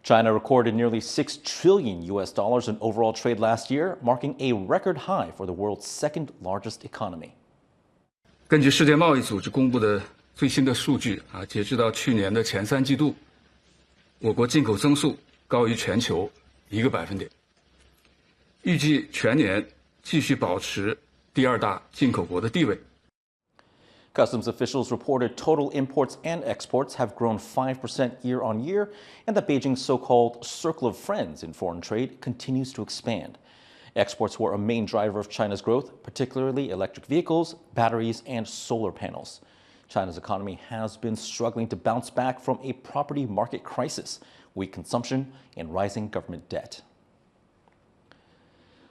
China recorded nearly 6 trillion US dollars in overall trade last year, marking a record high for the world's second largest economy. 根据世界贸易组织公布的最新的数据截至到去年的前3季度，我国进口增速高于全球1个百分点，预计全年继续保持第2大进口国的地位。 Customs officials reported total imports and exports have grown 5% year on year, and that Beijing's so-called circle of friends in foreign trade continues to expand. Exports were a main driver of China's growth, particularly electric vehicles, batteries, and solar panels. China's economy has been struggling to bounce back from a property market crisis, weak consumption, and rising government debt.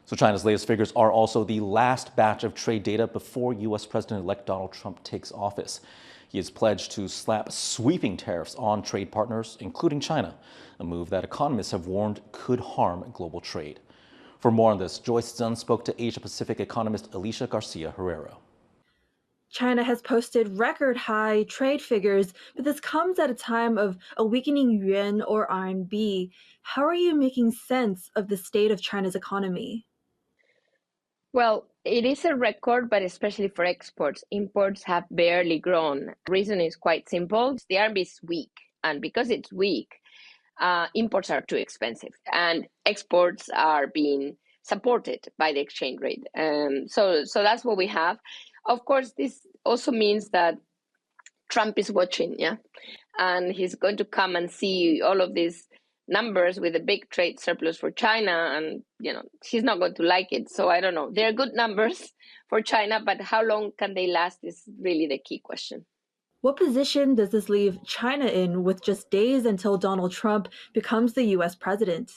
So China's latest figures are also the last batch of trade data before U.S. President-elect Donald Trump takes office. He has pledged to slap sweeping tariffs on trade partners, including China, a move that economists have warned could harm global trade. For more on this, Joyce Tseng spoke to Asia-Pacific economist Alicia Garcia-Herrero. China has posted record high trade figures, but this comes at a time of a weakening yuan or RMB. How are you making sense of the state of China's economy? Well, it is a record, but especially for exports. Imports have barely grown. The reason is quite simple. The RMB is weak, and because it's weak, imports are too expensive, and exports are being supported by the exchange rate. So that's what we have. Of course, this also means that Trump is watching, and he's going to come and see all of these numbers with a big trade surplus for China, and he's not going to like it. So I don't know. They're good numbers for China, but how long can they last is really the key question. What position does this leave China in with just days until Donald Trump becomes the U.S. president?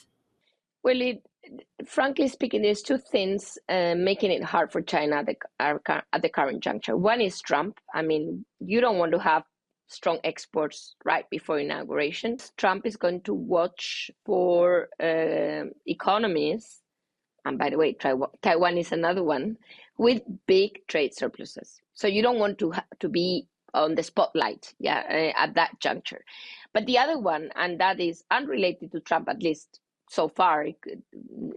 Well, frankly speaking, there's two things making it hard for China at the current juncture. One is Trump. I mean, you don't want to have strong exports right before inauguration. Trump is going to watch for economies, and by the way, Taiwan is another one, with big trade surpluses. So you don't want to be on the spotlight at that juncture. But the other one, and that is unrelated to Trump, at least so far,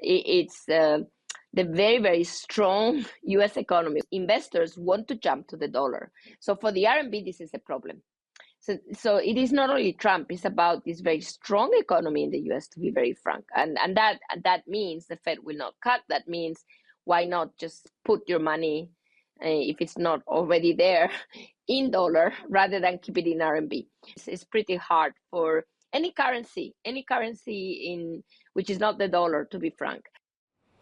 it's the very, very strong U.S. economy. Investors want to jump to the dollar. So for the RMB, this is a problem. So it is not only Trump, it's about this very strong economy in the U.S., to be very frank. And that means the Fed will not cut. That means why not just put your money, if it's not already there, in dollar rather than keep it in RMB. It's pretty hard for any currency in which is not the dollar, to be frank.